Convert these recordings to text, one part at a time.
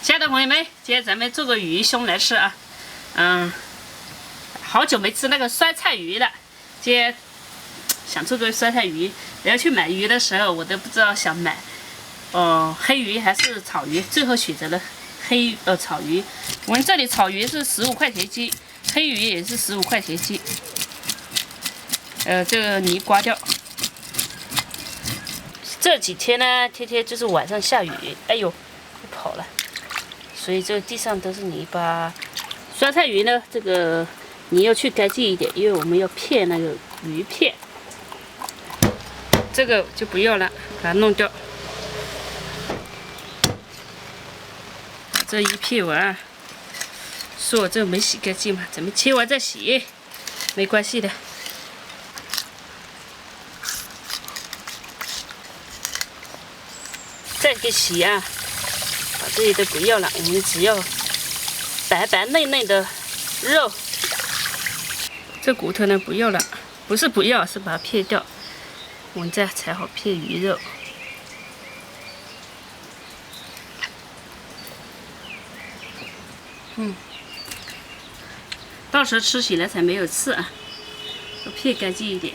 亲爱的朋友们，今天咱们做个鱼胸来吃啊。好久没吃那个酸菜鱼了，今天想做个酸菜鱼。然后去买鱼的时候，我都不知道想买黑鱼还是草鱼，最后选择了草鱼。我们这里草鱼是15块钱斤，黑鱼也是15块钱斤。这个泥刮掉。这几天呢，天天就是晚上下雨，哎呦，跑了。 所以这个地上都是泥巴。酸菜鱼呢，这个你要去干净一点，因为我们要片那个鱼片。这个就不要了，把它弄掉。这一片完，说我这没洗干净嘛，咱们切完再洗，没关系的。再给洗啊！ 把这些都不要了，我们只要白白嫩嫩的肉。这骨头呢不要了，不是不要，是把它片掉。我们再裁好片鱼肉。到时候吃起来才没有刺啊，要片干净一点。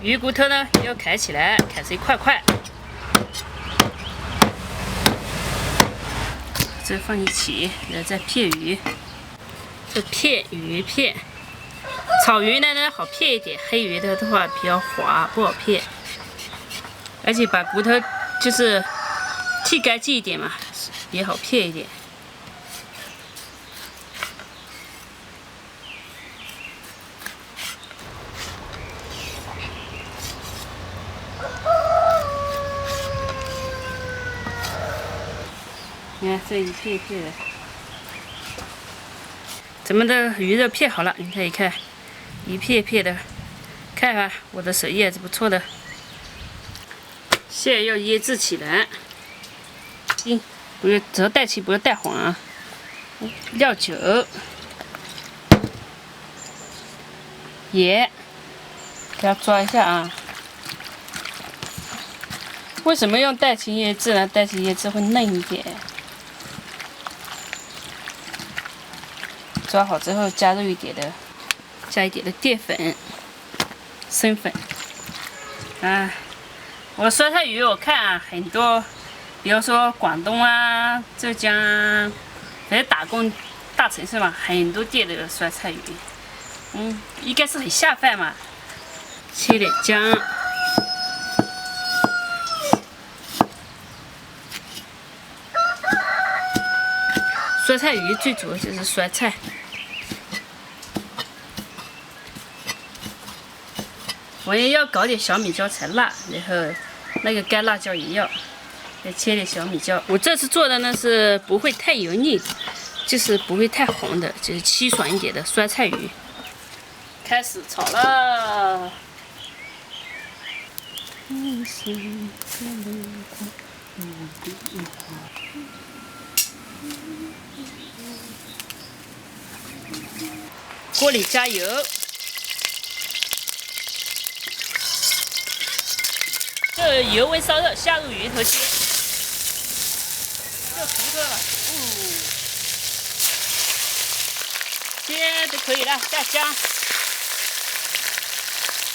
鱼骨头呢要砍起来，砍成一块块。 这放一起，然后再片鱼。这片鱼片，草鱼呢好片一点，黑鱼的话比较滑，不好片。而且把骨头就是剃干净一点嘛，也好片一点。你看这一片一片的，咱们的鱼肉片好了，你看一看，一片一片的，看吧，我的手艺还是不错的。现在要腌制起来，不要只要带气，不要带黄啊。料酒、盐，给它抓一下啊。为什么用带气腌制呢？带气腌制会嫩一点。 抓好之后，加一点的淀粉、生粉。啊，我酸菜鱼我看啊，很多，比如说广东啊、浙江啊，反正打工大城市嘛，很多店都有酸菜鱼。应该是很下饭嘛。切点姜。 酸菜鱼最主要就是酸菜，我也要搞点小米椒才辣，然后那个干辣椒也要，再切点小米椒。我这次做的呢是不会太油腻，就是不会太红的，就是清爽一点的酸菜鱼。开始炒了。锅里加油，这油温烧热，下入鱼头煎，这骨头了，煎就可以了，下姜，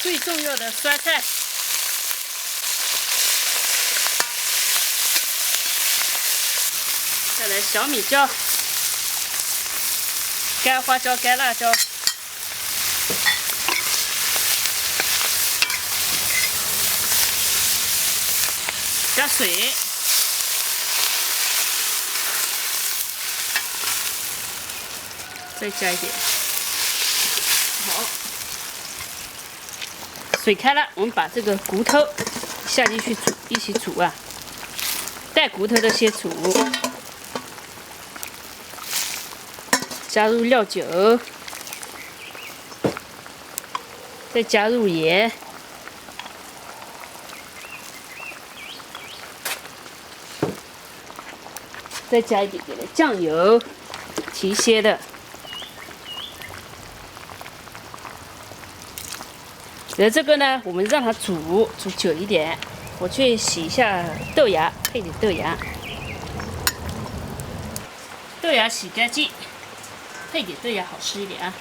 最重要的酸菜，再来小米椒。 干花椒、干辣椒，加水，再加一点，好，水开了，我们把这个骨头下进去煮，一起煮啊，带骨头的先煮。 加入料酒，再加入盐，再加一点点的酱油，提鲜的。然后这个呢，我们让它煮久一点，我去洗一下豆芽，配点豆芽。豆芽洗干净，配点豆芽好吃一点啊。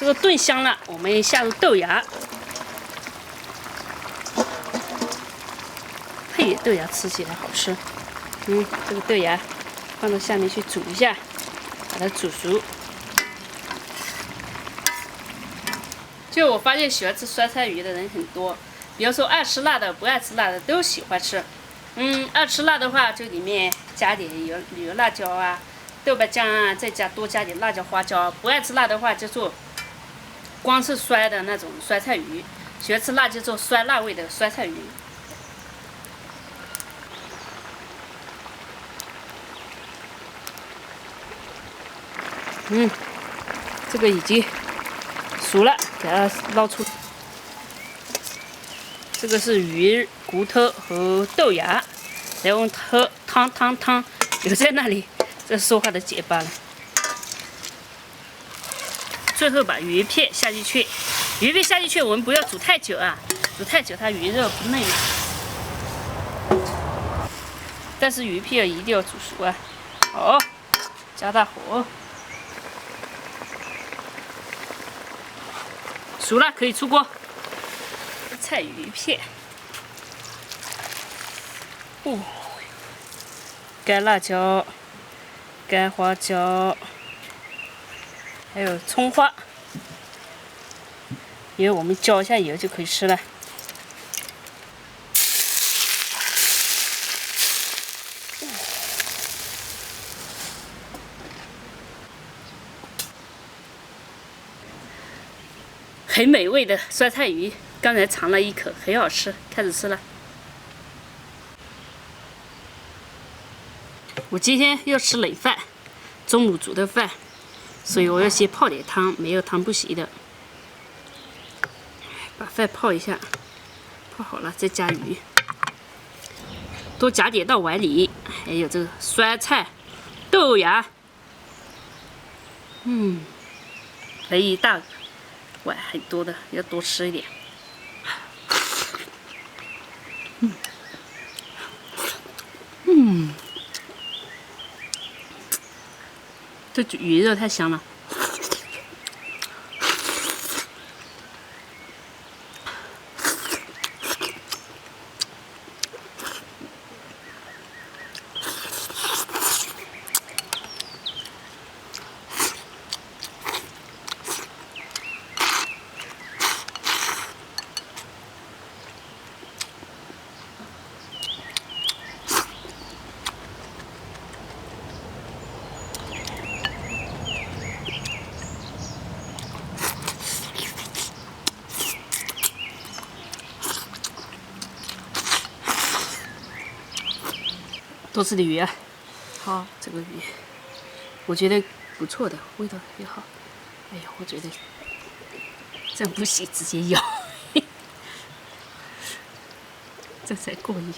这个炖香了，我们下入豆芽，配点豆芽吃起来好吃。这个豆芽放到下面去煮一下，把它煮熟。就我发现喜欢吃酸菜鱼的人很多，比如说爱吃辣的、不爱吃辣的都喜欢吃。爱吃辣的话，就里面加点油辣椒啊、豆瓣酱啊，再多加点辣椒、花椒。不爱吃辣的话，就做光是酸的那种酸菜鱼。喜欢吃辣就做酸辣味的酸菜鱼。这个已经熟了，给它捞出。这个是鱼骨头和豆芽，然后喝汤留在那里，这说话的结巴了。最后把鱼片下进去，鱼片下进去，我们不要煮太久啊，煮太久它鱼肉不嫩了。但是鱼片一定要煮熟啊。好，加大火。熟了可以出锅。菜鱼片，干辣椒、干花椒，还有葱花，因为我们浇一下油就可以吃了。很美味的酸菜鱼，刚才尝了一口，很好吃，开始吃了。我今天要吃冷饭，中午煮的饭，所以我要先泡点汤，没有汤不行的。把饭泡一下，泡好了再加鱼，多夹点到碗里，还有这个酸菜、豆芽，来一大碗很多的，要多吃一点。这鱼肉太香了。多吃点鱼啊！好，这个鱼我觉得不错的，味道也好。哎呀，我觉得这样不行，直接咬，这才过瘾。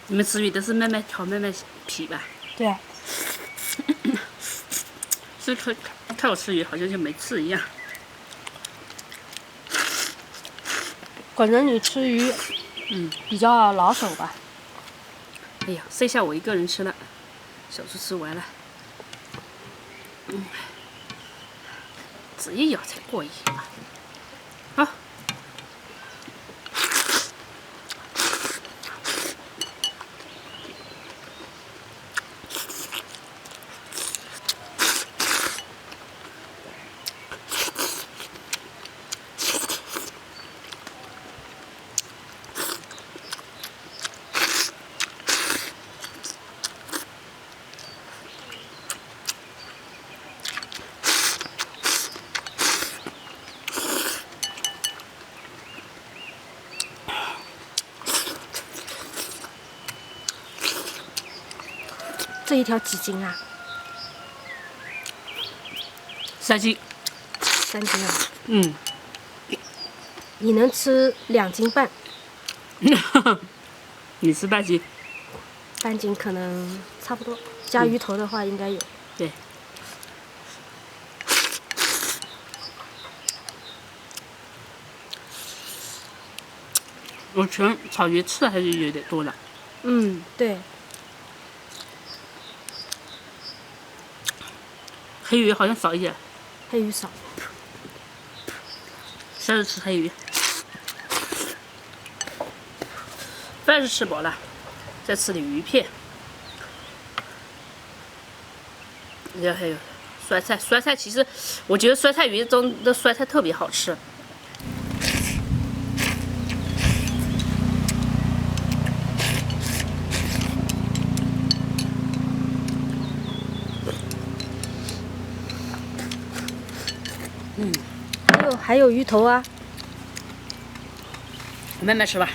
你们吃鱼都是慢慢挑、慢慢皮吧？对啊，是看我吃鱼好像就没刺一样。反正你吃鱼，比较老手吧。哎呀，剩下我一个人吃了，小猪吃完了。直接咬才过瘾嘛。好。这一条几斤啊3斤。 ？3斤啊？嗯。你能吃2斤半，你吃半斤。半斤可能差不多。加鱼头的话应该有。对。我全炒鱼吃的还是有点多的。嗯，对。黑鱼好像少一点。黑鱼少。下次吃黑鱼。饭是吃饱了，再吃点鱼片。然后还有酸菜，酸菜其实我觉得酸菜鱼中的酸菜特别好吃。还有鱼头啊。慢慢吃吧。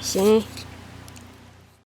行。